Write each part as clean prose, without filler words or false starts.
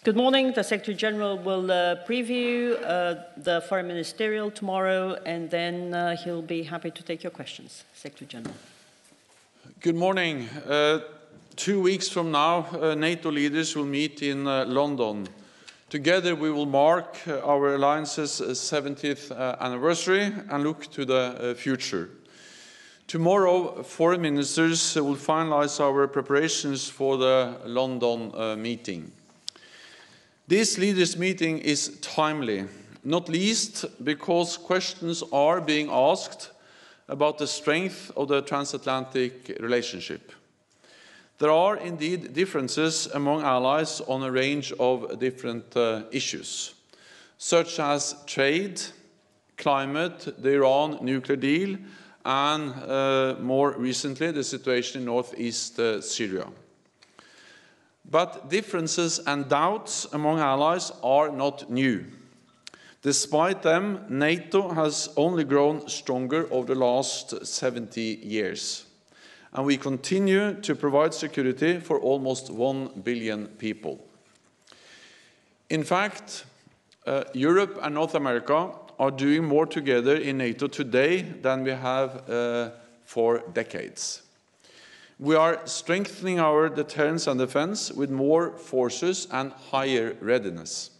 Good morning. The Secretary General will preview the Foreign Ministerial tomorrow, and then he'll be happy to take your questions. Secretary General. Good morning. 2 weeks from now, NATO leaders will meet in London. Together we will mark our alliance's 70th anniversary and look to the future. Tomorrow, foreign ministers will finalize our preparations for the London meeting. This leaders' meeting is timely, not least because questions are being asked about the strength of the transatlantic relationship. There are indeed differences among allies on a range of different issues, such as trade, climate, the Iran nuclear deal, and more recently the situation in northeast Syria. But differences and doubts among allies are not new. Despite them, NATO has only grown stronger over the last 70 years. And we continue to provide security for almost 1 billion people. In fact, Europe and North America are doing more together in NATO today than we have for decades. We are strengthening our deterrence and defense with more forces and higher readiness,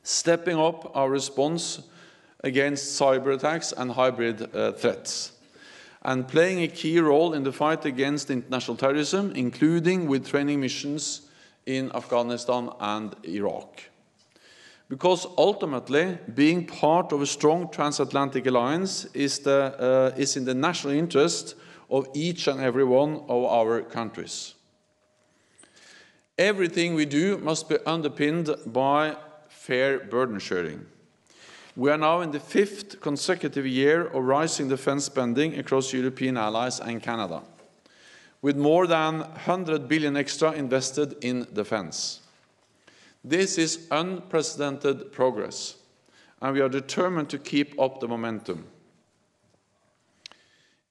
stepping up our response against cyber attacks and hybrid threats, and playing a key role in the fight against international terrorism, including with training missions in Afghanistan and Iraq. Because ultimately, being part of a strong transatlantic alliance is in the national interest of each and every one of our countries. Everything we do must be underpinned by fair burden sharing. We are now in the 5th consecutive year of rising defense spending across European allies and Canada, with more than 100 billion extra invested in defense. This is unprecedented progress, and we are determined to keep up the momentum.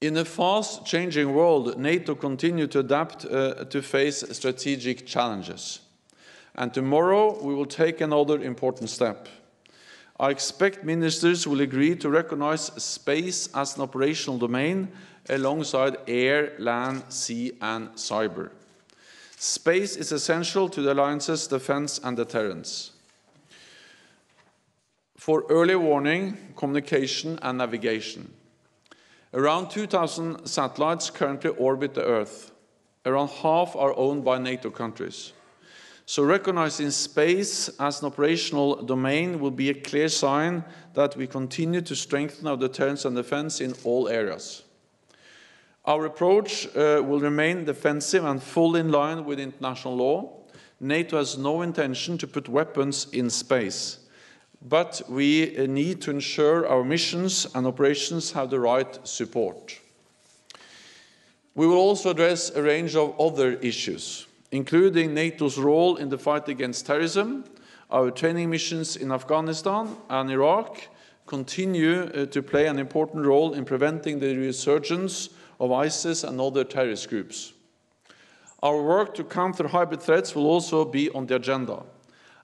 In a fast-changing world, NATO continues to adapt to face strategic challenges. And tomorrow we will take another important step. I expect ministers will agree to recognize space as an operational domain alongside air, land, sea, and cyber. Space is essential to the alliance's defense and deterrence, for early warning, communication, and navigation. Around 2,000 satellites currently orbit the Earth. Around half are owned by NATO countries. So recognizing space as an operational domain will be a clear sign that we continue to strengthen our deterrence and defense in all areas. Our approach will remain defensive and fully in line with international law. NATO has no intention to put weapons in space, but we need to ensure our missions and operations have the right support. We will also address a range of other issues, including NATO's role in the fight against terrorism. Our training missions in Afghanistan and Iraq continue to play an important role in preventing the resurgence of ISIS and other terrorist groups. Our work to counter hybrid threats will also be on the agenda.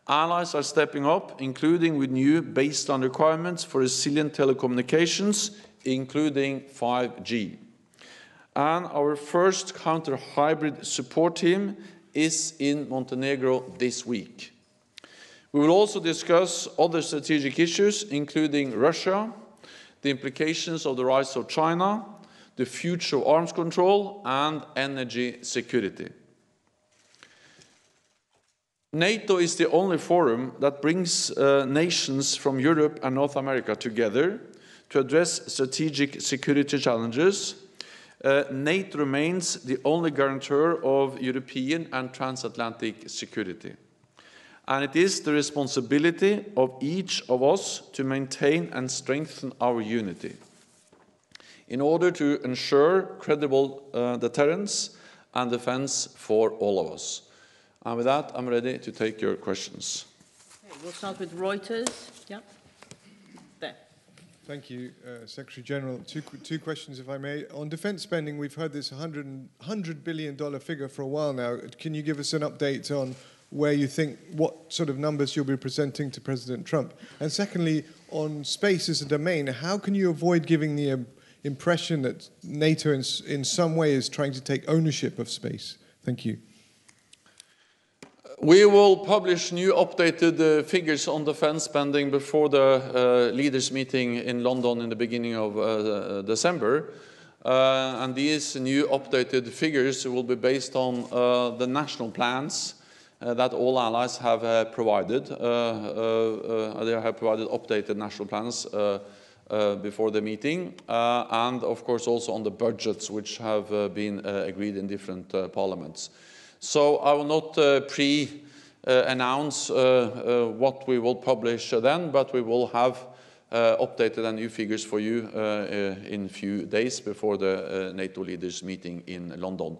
Allies are stepping up, including with new baseline requirements for resilient telecommunications, including 5G. And our first counter-hybrid support team is in Montenegro this week. We will also discuss other strategic issues, including Russia, the implications of the rise of China, the future of arms control, and energy security. NATO is the only forum that brings nations from Europe and North America together to address strategic security challenges. NATO remains the only guarantor of European and transatlantic security. And it is the responsibility of each of us to maintain and strengthen our unity in order to ensure credible deterrence and defense for all of us. And with that, I'm ready to take your questions. Okay, we'll start with Reuters. Yeah. There. Thank you, Secretary General. Two questions, if I may. On defense spending, we've heard this $100 billion figure for a while now. Can you give us an update on where you think what sort of numbers you'll be presenting to President Trump? And secondly, on space as a domain, how can you avoid giving the impression that NATO in some way is trying to take ownership of space? Thank you. We will publish new updated figures on defense spending before the leaders meeting in London in the beginning of December. And these new updated figures will be based on the national plans that all allies have provided. They have provided updated national plans before the meeting, and of course also on the budgets which have been agreed in different parliaments. So I will not announce what we will publish then, but we will have updated and new figures for you in a few days before the NATO leaders meeting in London.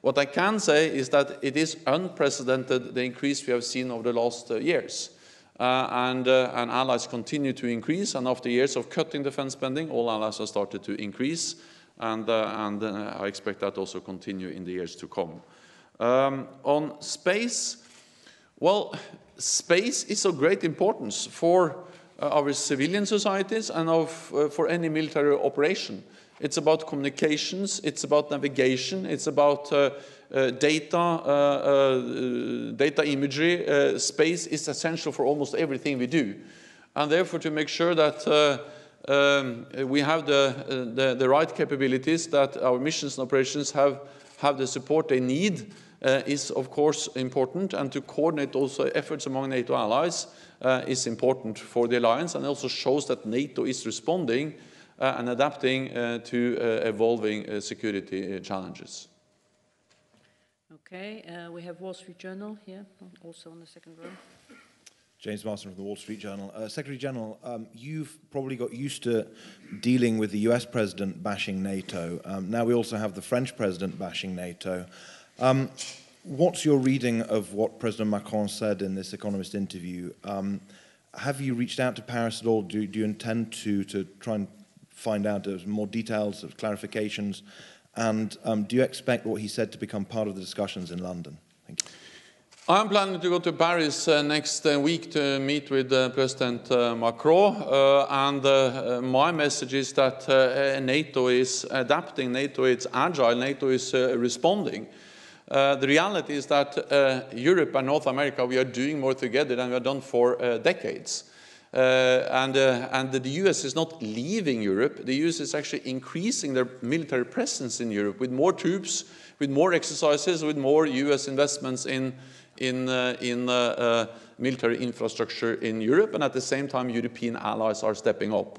What I can say is that it is unprecedented, the increase we have seen over the last years. And allies continue to increase, and after years of cutting defense spending, all allies have started to increase, and I expect that also continue in the years to come. On space, well, space is of great importance for our civilian societies and for any military operation. It's about communications, it's about navigation, it's about data imagery. Space is essential for almost everything we do. And therefore, to make sure that we have the right capabilities, that our missions and operations have the support they need, is of course important, and to coordinate also efforts among NATO allies is important for the alliance, and also shows that NATO is responding and adapting to evolving security challenges. Okay, we have Wall Street Journal here, also on the second row. James Marston from the Wall Street Journal. Secretary General, you've probably got used to dealing with the US president bashing NATO. Now we also have the French president bashing NATO. What's your reading of what President Macron said in this Economist interview? Have you reached out to Paris at all? Do you intend to try and find out more details, clarifications? And do you expect what he said to become part of the discussions in London? Thank you. I'm planning to go to Paris next week to meet with President Macron, and my message is that NATO is adapting, NATO is agile, NATO is responding. The reality is that Europe and North America, we are doing more together than we have done for decades. And the US is not leaving Europe. The US is actually increasing their military presence in Europe with more troops, with more exercises, with more US investments in military infrastructure in Europe, and at the same time European allies are stepping up.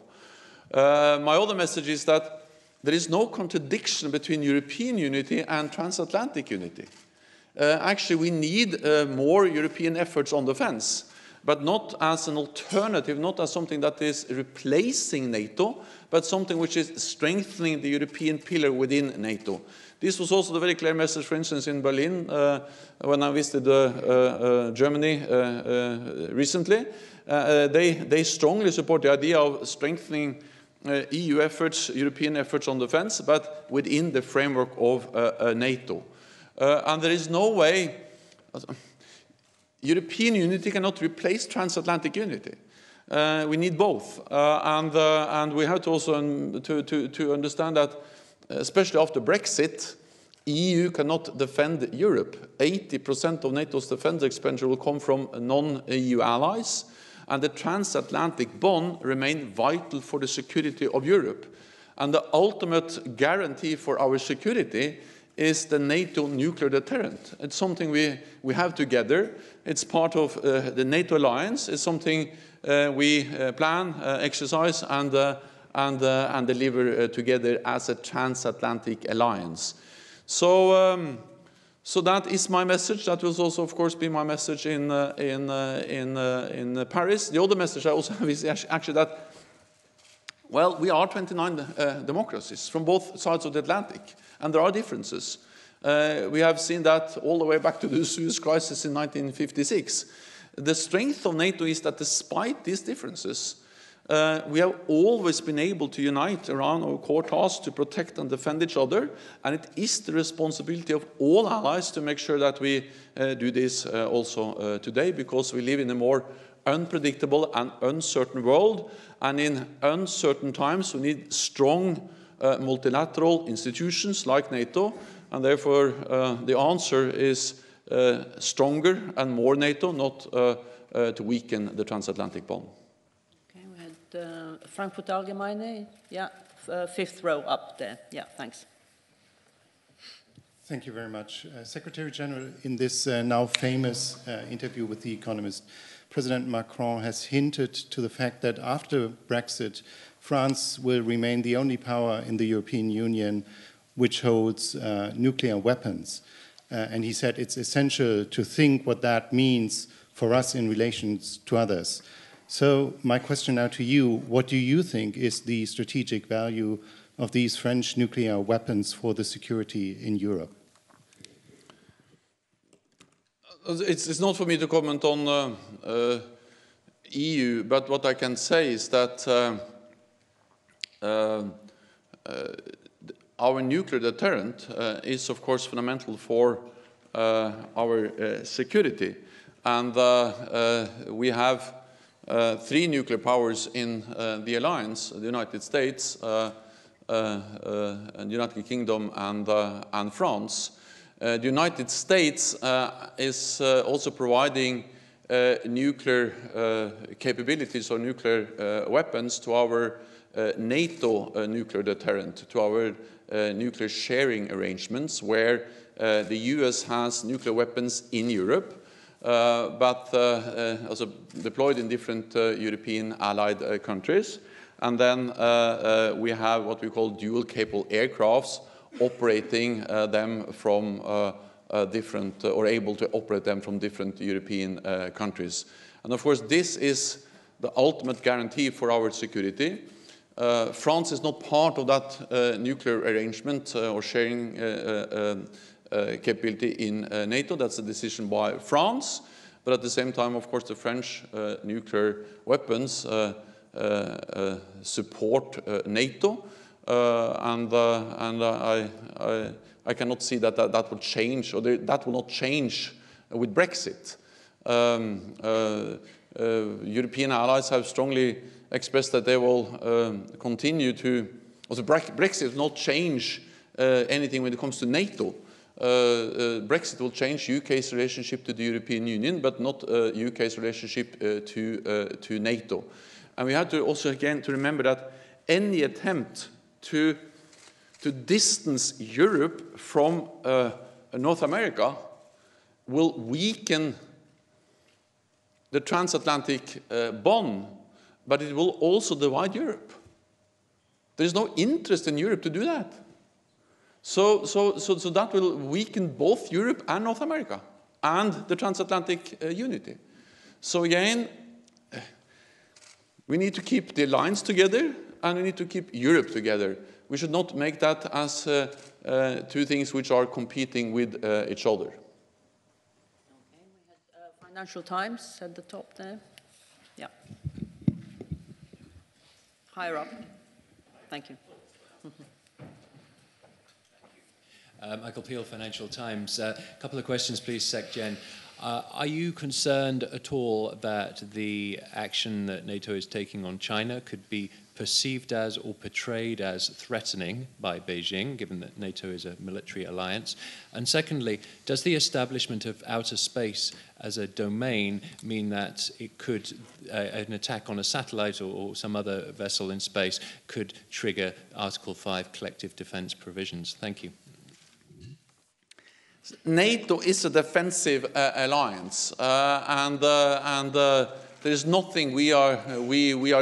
My other message is that there is no contradiction between European unity and transatlantic unity. Actually, we need more European efforts on defense, but not as an alternative, not as something that is replacing NATO, but something which is strengthening the European pillar within NATO. This was also the very clear message, for instance, in Berlin, when I visited Germany recently. They strongly support the idea of strengthening EU efforts, European efforts on defense, but within the framework of NATO. And there is no way, European unity cannot replace transatlantic unity. We need both. And we have to also to understand that, especially after Brexit, EU cannot defend Europe. 80% of NATO's defense expenditure will come from non-EU allies, and the transatlantic bond remains vital for the security of Europe. And the ultimate guarantee for our security is the NATO nuclear deterrent. It's something we have together. It's part of the NATO alliance. It's something we plan, exercise, and deliver together as a transatlantic alliance. So that is my message. That will also, of course, be my message in Paris. The other message I also have is actually that, well, we are 29 democracies from both sides of the Atlantic, and there are differences. We have seen that all the way back to the Suez Crisis in 1956. The strength of NATO is that despite these differences, We have always been able to unite around our core task to protect and defend each other, and it is the responsibility of all allies to make sure that we do this also today, because we live in a more unpredictable and uncertain world, and in uncertain times we need strong multilateral institutions like NATO, and therefore the answer is stronger and more NATO, not to weaken the transatlantic bond. Okay, we had Frankfurt Allgemeine, yeah, fifth row up there. Yeah, thanks. Thank you very much. Secretary General, in this now famous interview with The Economist, President Macron has hinted to the fact that after Brexit, France will remain the only power in the European Union which holds nuclear weapons. And he said it's essential to think what that means for us in relations to others. So my question now to you, what do you think is the strategic value of these French nuclear weapons for the security in Europe? It's not for me to comment on EU, but what I can say is that our nuclear deterrent is, of course, fundamental for our security. And we have 3 nuclear powers in the alliance: the United States, the United Kingdom, and France. The United States is also providing nuclear capabilities or nuclear weapons to our NATO nuclear deterrent, to our nuclear sharing arrangements, where the US has nuclear weapons in Europe, but also deployed in different European allied countries. And then we have what we call dual-capable aircrafts, operating them from different, or able to operate them from different European countries. And of course, this is the ultimate guarantee for our security. France is not part of that nuclear arrangement or sharing capability in NATO. That's a decision by France. But at the same time, of course, the French nuclear weapons support NATO. And I cannot see that that will change, or that will not change with Brexit. European allies have strongly expressed that they will continue to. Also, Brexit will not change anything when it comes to NATO. Brexit will change UK's relationship to the European Union, but not UK's relationship to NATO. And we have to also again to remember that any attempt to distance Europe from North America will weaken the transatlantic bond, but it will also divide Europe. There is no interest in Europe to do that. So that will weaken both Europe and North America and the transatlantic unity. So again, we need to keep the alliance together, and we need to keep Europe together. We should not make that as 2 things which are competing with each other. Okay, we had Financial Times at the top there. Yeah. Higher up. Thank you. Michael Peel, Financial Times. A couple of questions, please, SecGen. Are you concerned at all that the action that NATO is taking on China could be perceived as or portrayed as threatening by Beijing, given that NATO is a military alliance? And secondly, does the establishment of outer space as a domain mean that it could, an attack on a satellite or some other vessel in space could trigger Article 5 collective defense provisions? Thank you. NATO is a defensive alliance, and there is nothing we are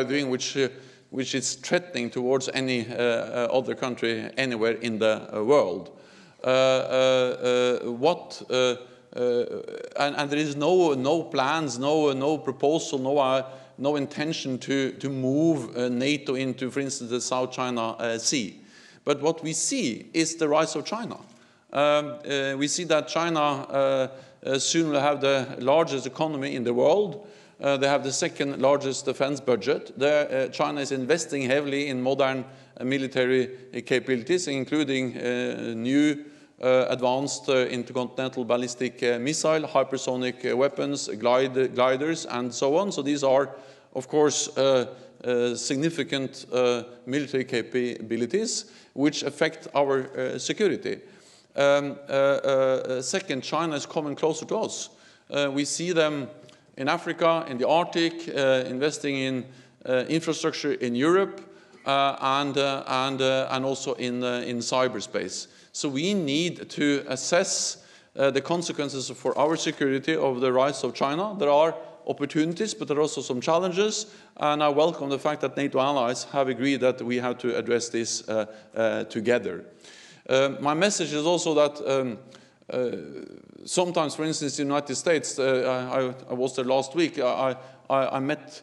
doing which is threatening towards any other country anywhere in the world. And there is no plans, no proposal, no intention to move NATO into, for instance, the South China Sea. But what we see is the rise of China. We see that China soon will have the largest economy in the world. They have the second largest defense budget. China is investing heavily in modern military capabilities, including new advanced intercontinental ballistic missile, hypersonic weapons, gliders, and so on. So these are, of course, significant military capabilities which affect our security. Second, China is coming closer to us. We see them in Africa, in the Arctic, investing in infrastructure in Europe, and also in cyberspace. So we need to assess the consequences for our security of the rise of China. There are opportunities, but there are also some challenges, and I welcome the fact that NATO allies have agreed that we have to address this together. My message is also that sometimes, for instance, in the United States, I was there last week, I met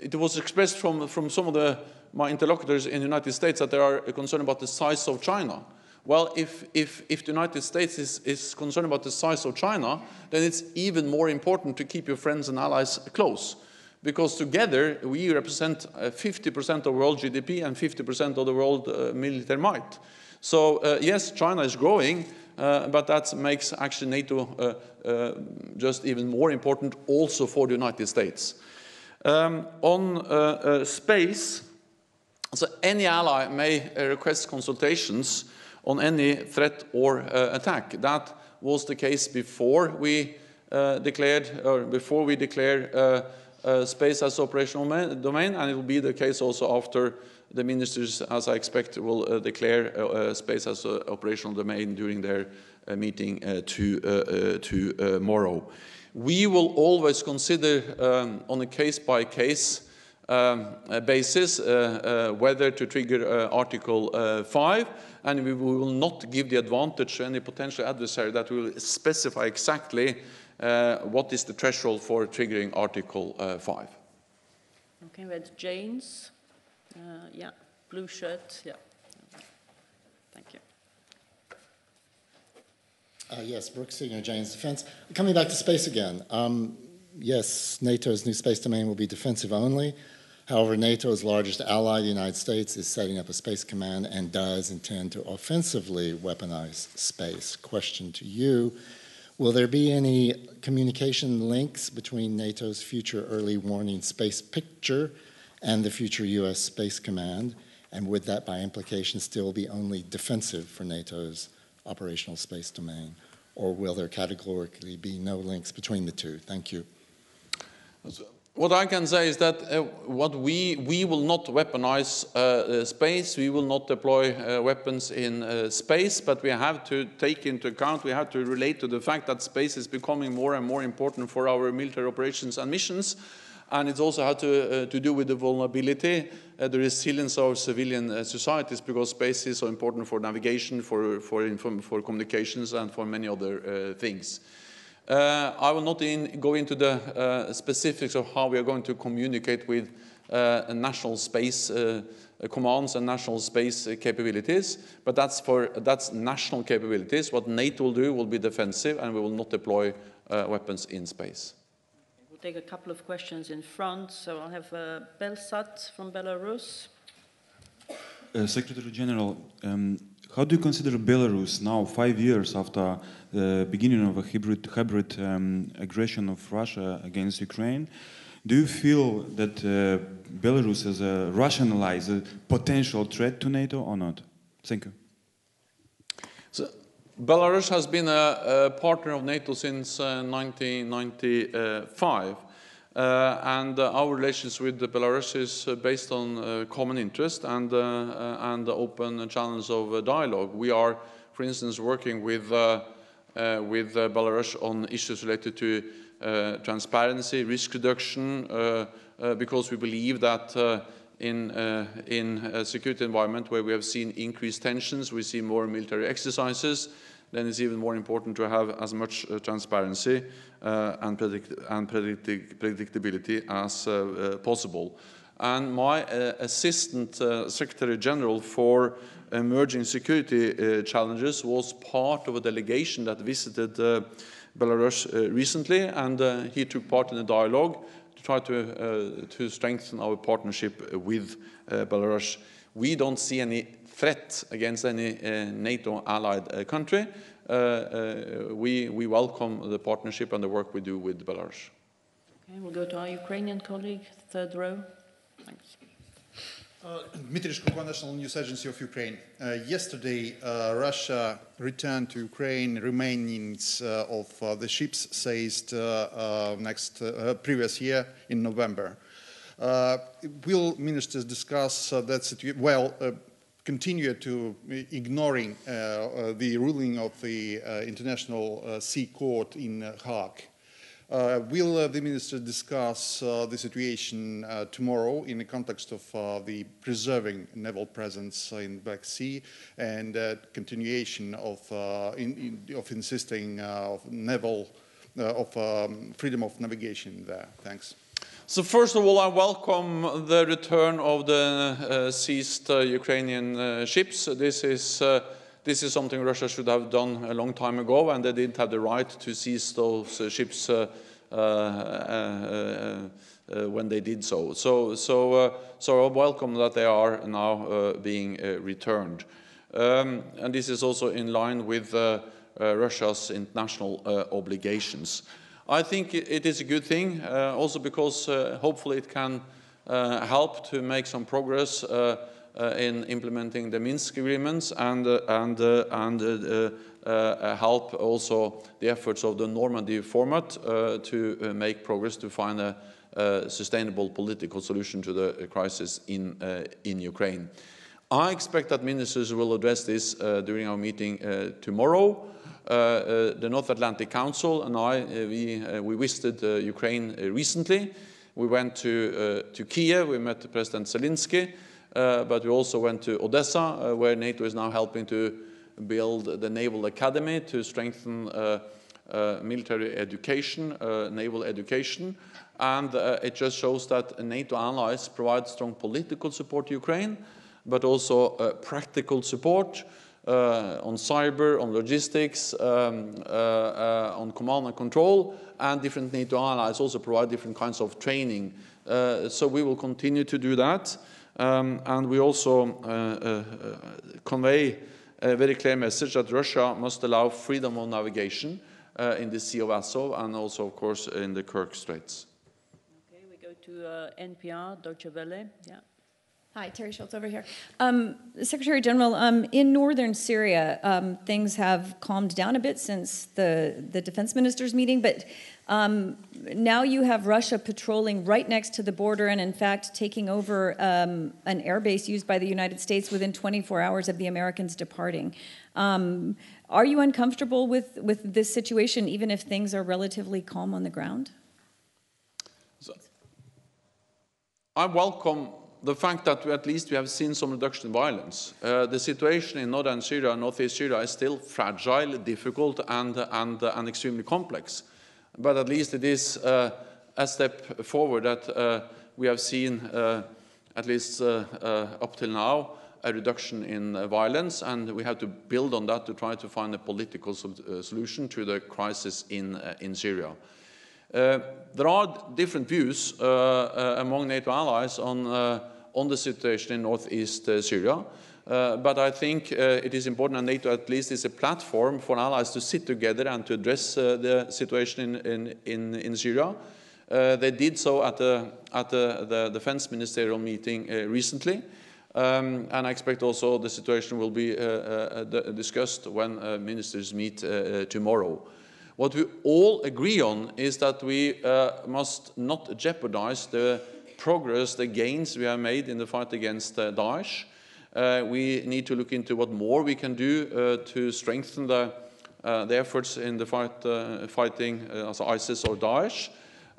it was expressed from some of my interlocutors in the United States that they are concerned about the size of China. Well, if the United States is concerned about the size of China, then it's even more important to keep your friends and allies close. Because together, we represent 50% of the world GDP and 50% of the world military might. So, yes, China is growing, but that makes actually NATO just even more important also for the United States. On space, so any ally may request consultations on any threat or attack. That was the case before we declare space as operational domain, and it will be the case also after the ministers, as I expect, will declare space as operational domain during their meeting tomorrow. We will always consider on a case-by-case basis whether to trigger Article 5, and we will not give the advantage to any potential adversary that will specify exactly what is the threshold for triggering Article 5. Okay, that's James. Yeah, blue shirt. Yeah. Thank you. Yes, Brooks, Senior James Defense. Coming back to space again. Yes, NATO's new space domain will be defensive only. However, NATO's largest ally, the United States, is setting up a space command and does intend to offensively weaponize space. Question to you, will there be any communication links between NATO's future early warning space picture and the future U.S. Space Command? And would that, by implication, still be only defensive for NATO's operational space domain? Or will there categorically be no links between the two? Thank you. What I can say is that we will not weaponize space. We will not deploy weapons in space, but we have to take into account, we have to relate to the fact that space is becoming more and more important for our military operations and missions. And it's also had to do with the vulnerability, the resilience of civilian societies, because space is so important for navigation, for communications, and for many other things. I will not go into the specifics of how we are going to communicate with national space commands and national space capabilities, but that's national capabilities. What NATO will do will be defensive, and we will not deploy weapons in space. We'll take a couple of questions in front. So I'll have Belsat from Belarus. Secretary General, how do you consider Belarus now, 5 years after the beginning of a hybrid aggression of Russia against Ukraine? Do you feel that Belarus is a rationalized potential threat to NATO or not? Thank you. So, Belarus has been a partner of NATO since 1995. And our relations with Belarus is based on common interest and the open channels of dialogue. We are, for instance, working with Belarus on issues related to transparency, risk reduction, because we believe that in a security environment where we have seen increased tensions, we see more military exercises, then it's even more important to have as much transparency and predictability as possible. And my Assistant Secretary General for Emerging Security Challenges was part of a delegation that visited Belarus recently, and he took part in a dialogue to try to strengthen our partnership with Belarus. We don't see any threat against any NATO allied country. We welcome the partnership and the work we do with Belarus. Okay, we'll go to our Ukrainian colleague, third row. Thanks. Dmitry Shkurko, National News Agency of Ukraine. Yesterday, Russia returned to Ukraine remainings of the ships seized previous year in November. Will ministers discuss that situation? Well, continue to ignoring the ruling of the International Sea Court in Hague. Will the minister discuss the situation tomorrow in the context of the preserving naval presence in the Black Sea and continuation of insisting of naval freedom of navigation there? Thanks. So first of all, I welcome the return of the seized Ukrainian ships. This is something Russia should have done a long time ago, and they didn't have the right to seize those ships when they did so. So I welcome that they are now being returned. And this is also in line with Russia's international obligations. I think it is a good thing, also because hopefully it can help to make some progress in implementing the Minsk agreements and help also the efforts of the Normandy format to make progress to find a sustainable political solution to the crisis in Ukraine. I expect that ministers will address this during our meeting tomorrow. The North Atlantic Council and we visited Ukraine recently. We went to Kiev, we met President Zelensky, but we also went to Odessa, where NATO is now helping to build the Naval Academy to strengthen military education, naval education. And it just shows that NATO allies provide strong political support to Ukraine, but also practical support on cyber, on logistics, on command and control, and different NATO allies also provide different kinds of training. So we will continue to do that. And we also convey a very clear message that Russia must allow freedom of navigation in the Sea of Azov and also, of course, in the Kerch Straits. Okay, we go to NPR, Deutsche Welle. Yeah. Hi, Terry Schultz over here. Secretary General, in northern Syria, things have calmed down a bit since the defense ministers' meeting, but now you have Russia patrolling right next to the border and, in fact, taking over an airbase used by the United States within 24 hours of the Americans departing. Are you uncomfortable with this situation, even if things are relatively calm on the ground? So, I welcome the fact that at least we have seen some reduction in violence. The situation in northern Syria and northeast Syria is still fragile, difficult, and extremely complex. But at least it is a step forward that we have seen, at least up till now, a reduction in violence, and we have to build on that to try to find a political solution to the crisis in Syria. There are different views among NATO allies on the situation in northeast Syria, but I think it is important that NATO at least is a platform for allies to sit together and to address the situation in Syria. They did so at the defense ministerial meeting recently, and I expect also the situation will be discussed when ministers meet tomorrow. What we all agree on is that we must not jeopardize the progress, the gains we have made in the fight against Daesh. We need to look into what more we can do to strengthen the efforts in the fighting ISIS or Daesh.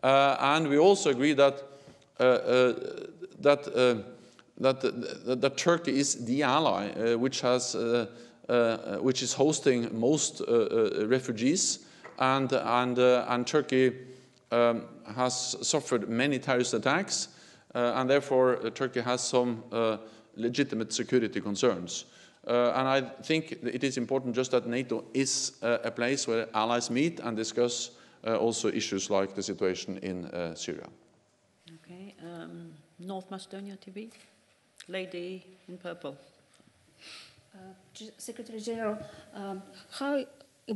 And we also agree that that Turkey is the ally which is hosting most refugees, and Turkey has suffered many terrorist attacks, and therefore Turkey has some legitimate security concerns. And I think it is important just that NATO is a place where allies meet and discuss also issues like the situation in Syria. Okay, North Macedonia TV, lady in purple. Secretary General, how,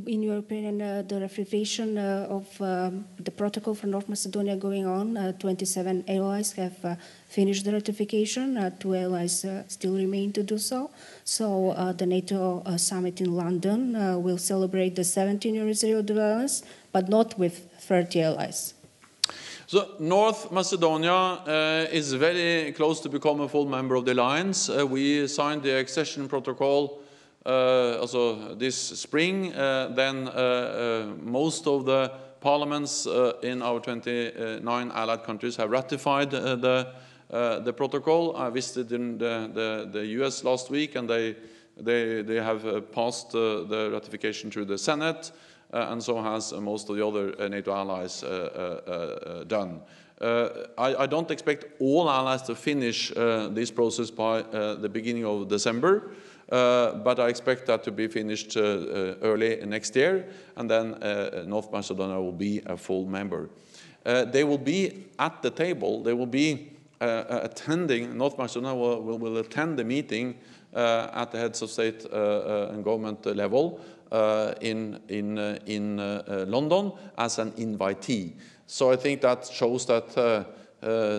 in your opinion, the ratification of the protocol for North Macedonia going on? 27 allies have finished the ratification. 2 allies still remain to do so. So the NATO summit in London will celebrate the 17th anniversary of the alliance, but not with 30 allies. So North Macedonia is very close to become a full member of the alliance. We signed the accession protocol also this spring. Then most of the parliaments in our 29 allied countries have ratified the protocol. I visited in the US last week, and they have passed the ratification through the Senate. And so has most of the other NATO allies done. I don't expect all allies to finish this process by the beginning of December, but I expect that to be finished early next year, and then North Macedonia will be a full member. They will be at the table. They will be attending. North Macedonia will attend the meeting at the heads of state and government level in London as an invitee. So I think that shows that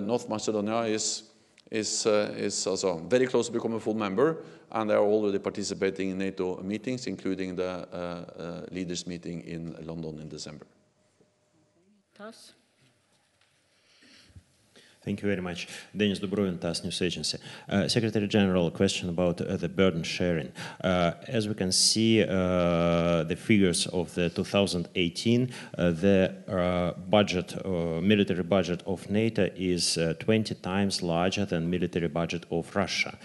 North Macedonia is also very close to becoming a full member, and they are already participating in NATO meetings, including the leaders' meeting in London in December. Tas? Thank you very much. Denis Dubrovin, TASS News Agency. Secretary General, a question about the burden sharing. As we can see, the figures of the 2018, the budget, military budget of NATO is 20 times larger than military budget of Russia.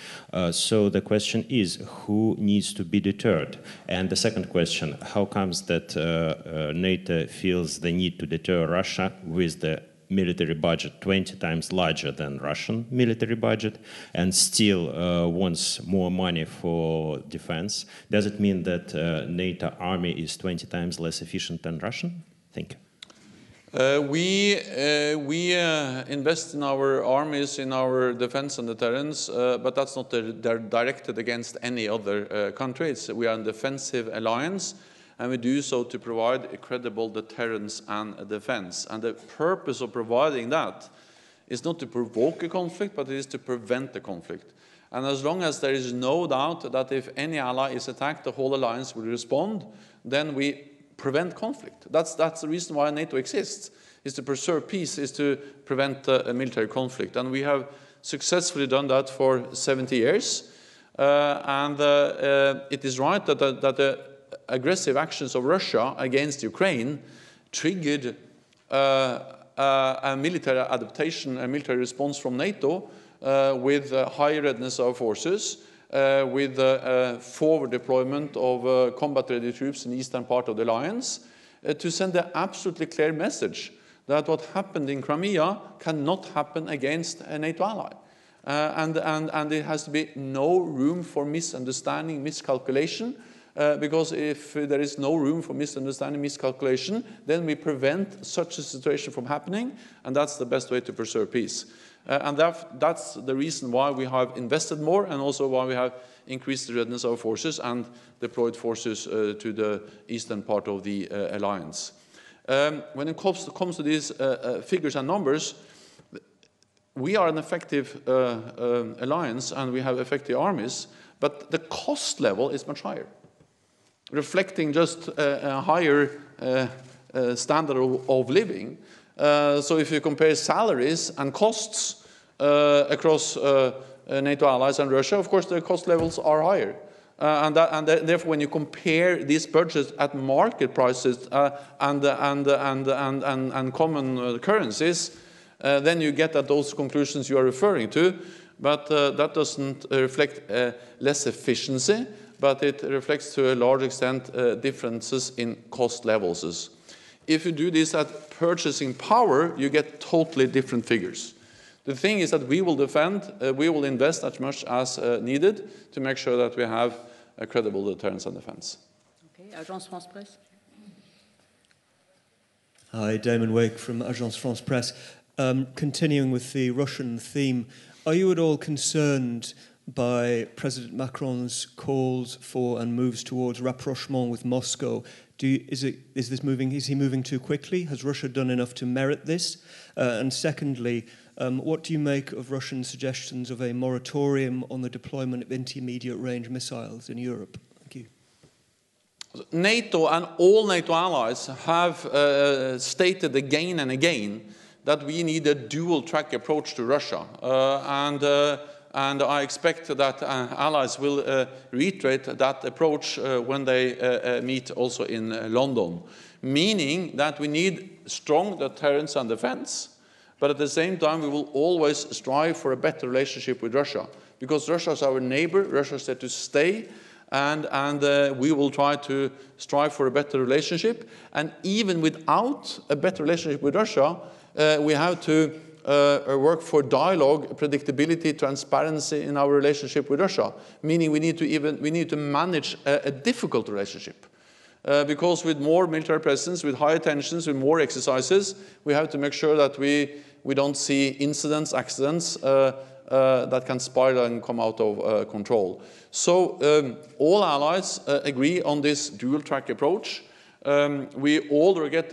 So the question is, who needs to be deterred? And the second question, how comes that NATO feels the need to deter Russia with the military budget 20 times larger than Russian military budget and still wants more money for defense? Does it mean that NATO army is 20 times less efficient than Russian? Thank you. We invest in our armies, in our defense and deterrence, but that's not directed against any other countries. We are a defensive alliance, and we do so to provide a credible deterrence and defense. And the purpose of providing that is not to provoke a conflict, but it is to prevent a conflict. And as long as there is no doubt that if any ally is attacked, the whole alliance will respond, then we prevent conflict. That's the reason why NATO exists, is to preserve peace, is to prevent a military conflict. And we have successfully done that for 70 years. It is right that the aggressive actions of Russia against Ukraine triggered a military adaptation, a military response from NATO with high readiness of forces, with forward deployment of combat-ready troops in the eastern part of the alliance, to send an absolutely clear message that what happened in Crimea cannot happen against a NATO ally. And there has to be no room for misunderstanding, miscalculation, because if there is no room for misunderstanding, miscalculation, then we prevent such a situation from happening, and that's the best way to preserve peace. And that's the reason why we have invested more, and also why we have increased the readiness of our forces and deployed forces to the eastern part of the alliance. When it comes to these figures and numbers, we are an effective alliance, and we have effective armies, but the cost level is much higher, reflecting just a higher standard of living. So if you compare salaries and costs across NATO allies and Russia, of course the cost levels are higher. Therefore, when you compare these budgets at market prices and common currencies, then you get at those conclusions you are referring to. But that doesn't reflect less efficiency, but it reflects to a large extent differences in cost levels. If you do this at purchasing power, you get totally different figures. The thing is that we will defend, we will invest as much as needed to make sure that we have credible deterrence and defense. Okay, Agence France Presse. Hi, Damon Wake from Agence France Presse. Continuing with the Russian theme, are you at all concerned by President Macron's calls for and moves towards rapprochement with Moscow? Is he moving too quickly? Has Russia done enough to merit this? And secondly, what do you make of Russian suggestions of a moratorium on the deployment of intermediate-range missiles in Europe? Thank you. NATO and all NATO allies have stated again and again that we need a dual-track approach to Russia. And I expect that allies will reiterate that approach when they meet also in London, meaning that we need strong deterrence and defense, but at the same time we will always strive for a better relationship with Russia, because Russia is our neighbor, Russia is there to stay, and we will try to strive for a better relationship. And even without a better relationship with Russia, we have to work for dialogue, predictability, transparency in our relationship with Russia, meaning we need to manage a difficult relationship. Because with more military presence, with higher tensions, with more exercises, we have to make sure that we don't see incidents, accidents that can spiral and come out of control. So all allies agree on this dual-track approach. We all regret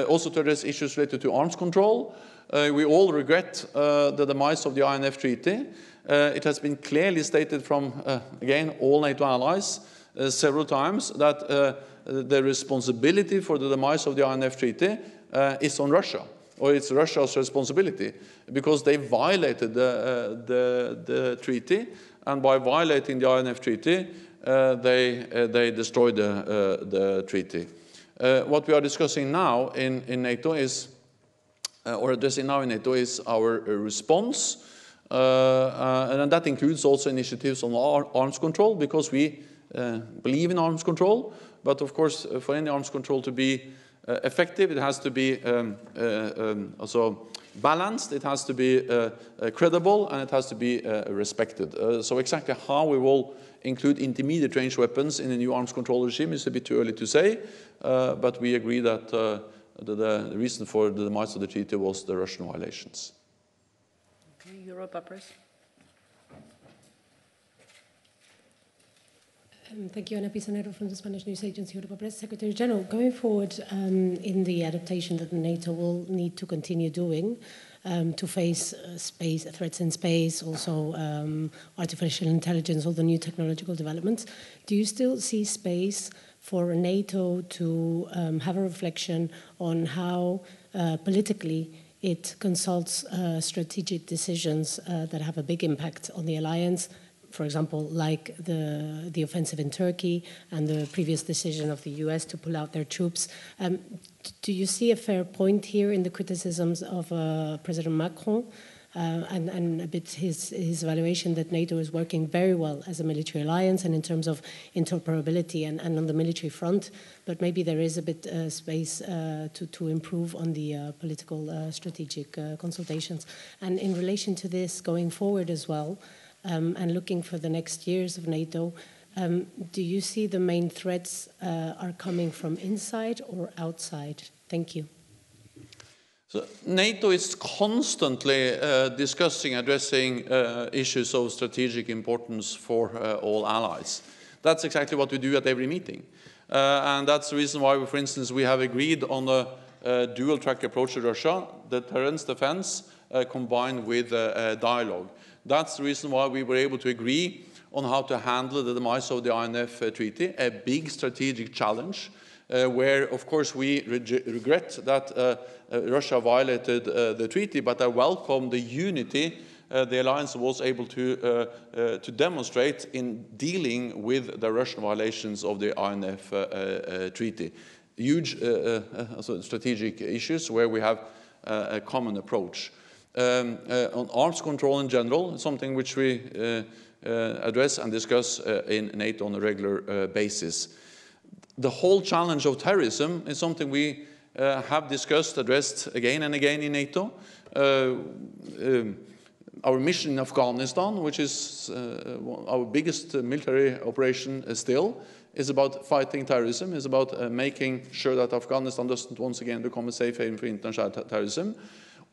also to address issues related to arms control. We all regret the demise of the INF Treaty. It has been clearly stated from, again, all NATO allies several times that the responsibility for the demise of the INF Treaty is on Russia, or it's Russia's responsibility, because they violated the treaty, and by violating the INF Treaty, they destroyed the treaty. What we are discussing now in NATO is, or addressing now in NATO, is our response, and that includes also initiatives on arms control, because we believe in arms control, but of course for any arms control to be effective, it has to be also balanced, it has to be credible, and it has to be respected. So exactly how we will include intermediate range weapons in a new arms control regime is a bit too early to say, but we agree that the reason for the demise of the treaty was the Russian violations. Okay, Europa Press. Thank you, Ana Pisonero from the Spanish news agency Europa Press. Secretary General, going forward in the adaptation that NATO will need to continue doing to face threats in space, also artificial intelligence, all the new technological developments, do you still see space for NATO to have a reflection on how politically it consults strategic decisions that have a big impact on the alliance, for example, like the offensive in Turkey and the previous decision of the US to pull out their troops? Do you see a fair point here in the criticisms of President Macron and a bit his evaluation that NATO is working very well as a military alliance and in terms of interoperability and on the military front, but maybe there is a bit space to improve on the political strategic consultations? And in relation to this, going forward as well, and looking for the next years of NATO, do you see the main threats are coming from inside or outside? Thank you. So NATO is constantly discussing, addressing issues of strategic importance for all allies. That's exactly what we do at every meeting. And that's the reason why, for instance, we have agreed on a dual-track approach to Russia, deterrence, defense, combined with dialogue. That's the reason why we were able to agree on how to handle the demise of the INF Treaty, a big strategic challenge, where, of course, we regret that Russia violated the treaty, but I welcome the unity the alliance was able to demonstrate in dealing with the Russian violations of the INF Treaty. Huge strategic issues where we have a common approach. On arms control in general, something which we address and discuss in NATO on a regular basis. The whole challenge of terrorism is something we have discussed, addressed again and again in NATO. our mission in Afghanistan, which is our biggest military operation still, is about fighting terrorism, is about making sure that Afghanistan doesn't once again become a safe haven for international terrorism.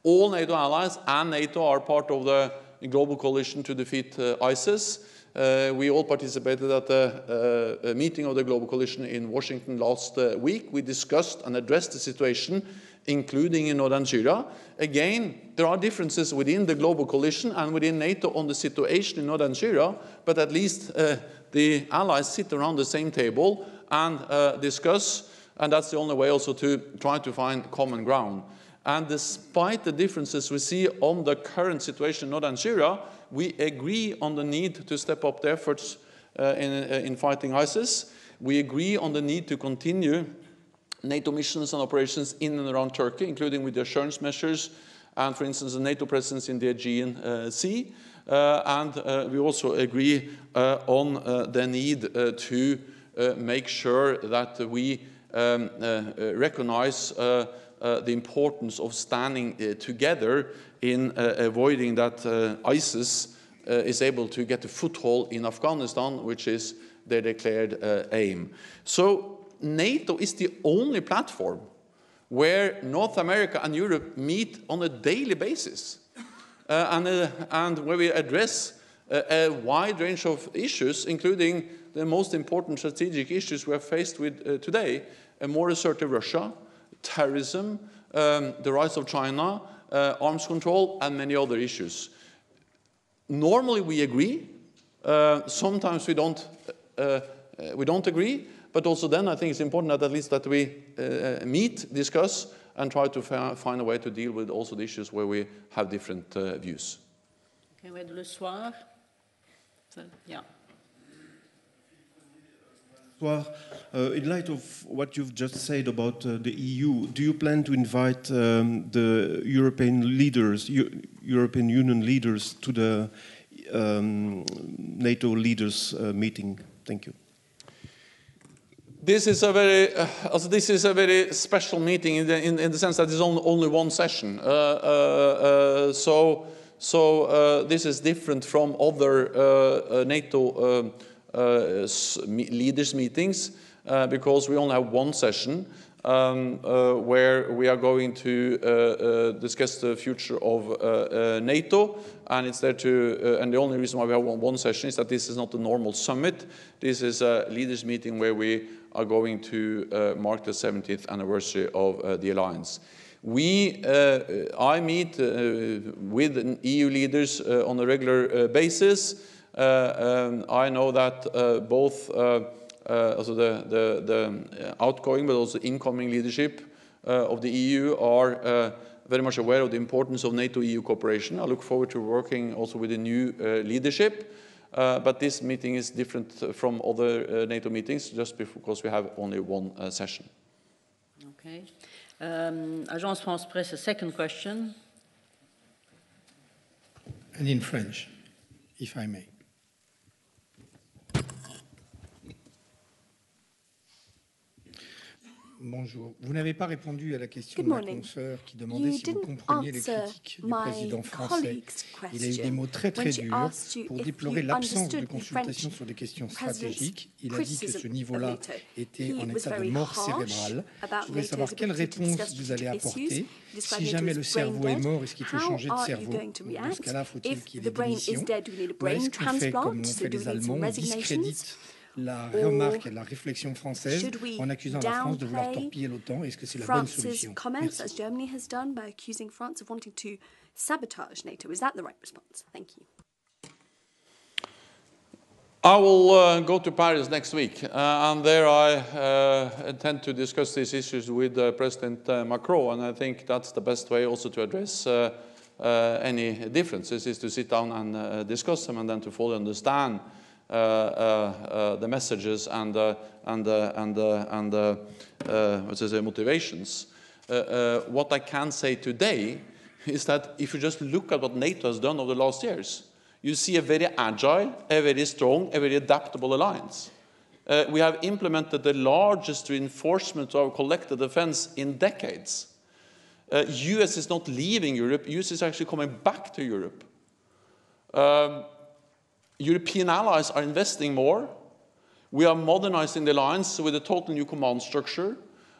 All NATO allies and NATO are part of the global coalition to defeat ISIS. We all participated at the meeting of the global coalition in Washington last week. We discussed and addressed the situation, including in northern Syria. Again, there are differences within the global coalition and within NATO on the situation in northern Syria, but at least the allies sit around the same table and discuss, and that's the only way also to try to find common ground. And despite the differences we see on the current situation in northern Syria, we agree on the need to step up the efforts in fighting ISIS. We agree on the need to continue NATO missions and operations in and around Turkey, including with the assurance measures and, for instance, the NATO presence in the Aegean Sea. And we also agree on the need to make sure that we recognize the importance of standing together in avoiding that ISIS is able to get a foothold in Afghanistan, which is their declared aim. So NATO is the only platform where North America and Europe meet on a daily basis and where we address a wide range of issues, including the most important strategic issues we are faced with today: a more assertive Russia, terrorism, the rise of China, arms control, and many other issues. Normally we agree. Sometimes we don't agree. But also then I think it's important that at least that we meet, discuss, and try to find a way to deal with also the issues where we have different views. Okay, we have Le Soir. So, yeah. In light of what you've just said about the EU, do you plan to invite the European leaders, European Union leaders, to the NATO leaders meeting? Thank you. This is a very special meeting in the sense that it's only one session. So this is different from other NATO leaders meetings because we only have one session where we are going to discuss the future of NATO, and it's there to and the only reason why we have one session is that this is not a normal summit. This is a leaders meeting where we are going to mark the 70th anniversary of the alliance. I meet with EU leaders on a regular basis. I know that both also the outgoing but also incoming leadership of the EU are very much aware of the importance of NATO-EU cooperation. I look forward to working also with the new leadership. But this meeting is different from other NATO meetings just because we have only one session. Okay. Agence France-Presse, a second question. And in French, if I may. Bonjour. Vous n'avez pas répondu à la question de ma consoeur qui demandait si vous compreniez les critiques du président français. Il a eu des mots très durs pour déplorer l'absence de consultation sur des questions stratégiques. Il a dit que ce niveau-là était en état de mort cérébrale. Je voudrais savoir quelle réponse vous allez apporter. Si jamais le cerveau est mort, est-ce qu'il faut changer de cerveau? Dans ce cas-là, faut-il qu'il y ait des démissions? Ou est-ce qu'il fait comme l'ont fait les Allemands, on discrédite la remarque et la réflexion française en accusant la France de vouloir torpiller l'OTAN? Est-ce que c'est la bonne solution? Merci. As Germany has done by accusing France of wanting to sabotage NATO. Is that the right response? Thank you. I will go to Paris next week, and there I intend to discuss these issues with President Macron, and I think that's the best way also to address any differences, is to sit down and discuss them and then to fully understand the messages and motivations. What I can say today is that if you just look at what NATO has done over the last years, you see a very agile, a very strong, a very adaptable alliance. We have implemented the largest reinforcement of our collective defense in decades. US is not leaving Europe, US is actually coming back to Europe. European allies are investing more. We are modernizing the alliance with a total new command structure,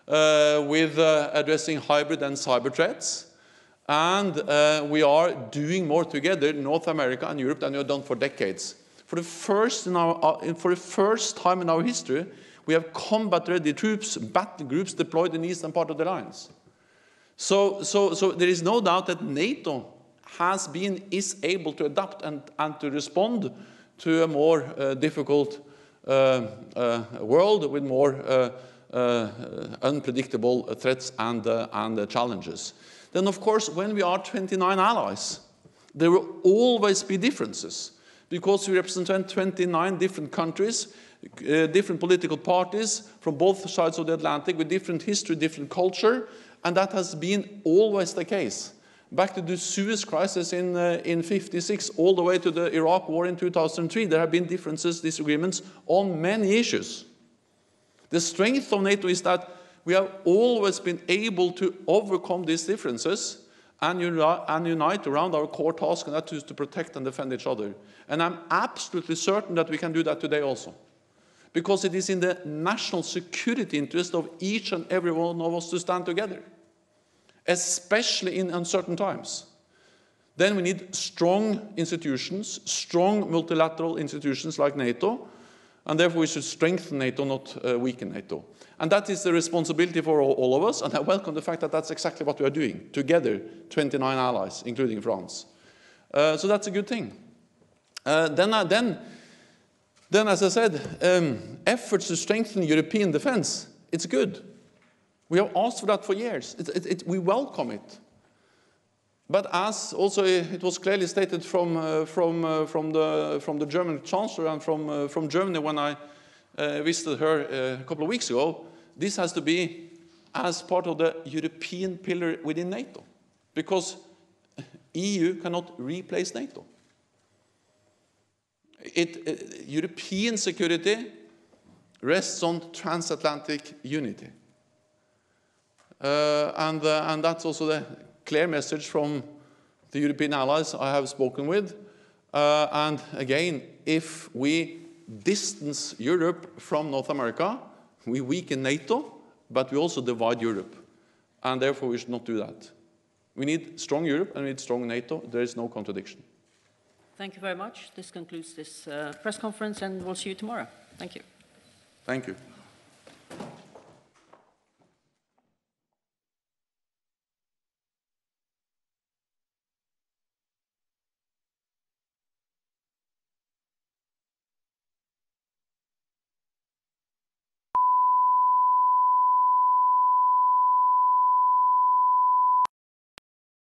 with addressing hybrid and cyber threats. And we are doing more together, North America and Europe, than we have done for decades. For the first time in our history, we have combat-ready troops, battle groups deployed in the eastern part of the alliance. So there is no doubt that NATO is able to adapt and to respond to a more difficult world with more unpredictable threats and challenges. Then, of course, when we are 29 allies, there will always be differences, because we represent 29 different countries, different political parties from both sides of the Atlantic with different history, different culture, and that has been always the case. Back to the Suez crisis in 1956, all the way to the Iraq war in 2003, there have been differences, disagreements on many issues. The strength of NATO is that we have always been able to overcome these differences and unite around our core task, and that is to protect and defend each other. And I'm absolutely certain that we can do that today also, because it is in the national security interest of each and every one of us to stand together, especially in uncertain times. Then we need strong institutions, strong multilateral institutions like NATO, and therefore we should strengthen NATO, not weaken NATO. And that is the responsibility for all of us, and I welcome the fact that that's exactly what we are doing, together, 29 allies, including France. So that's a good thing. Then, as I said, efforts to strengthen European defense, it's good. We have asked for that for years. We welcome it. But as also it was clearly stated from the German Chancellor and from Germany when I visited her a couple of weeks ago, this has to be as part of the European pillar within NATO, because EU cannot replace NATO. European security rests on transatlantic unity. And that's also the clear message from the European allies I have spoken with. And again, if we distance Europe from North America, we weaken NATO, but we also divide Europe. And therefore, we should not do that. We need strong Europe and we need strong NATO. There is no contradiction. Thank you very much. This concludes this press conference, and we'll see you tomorrow. Thank you. Thank you.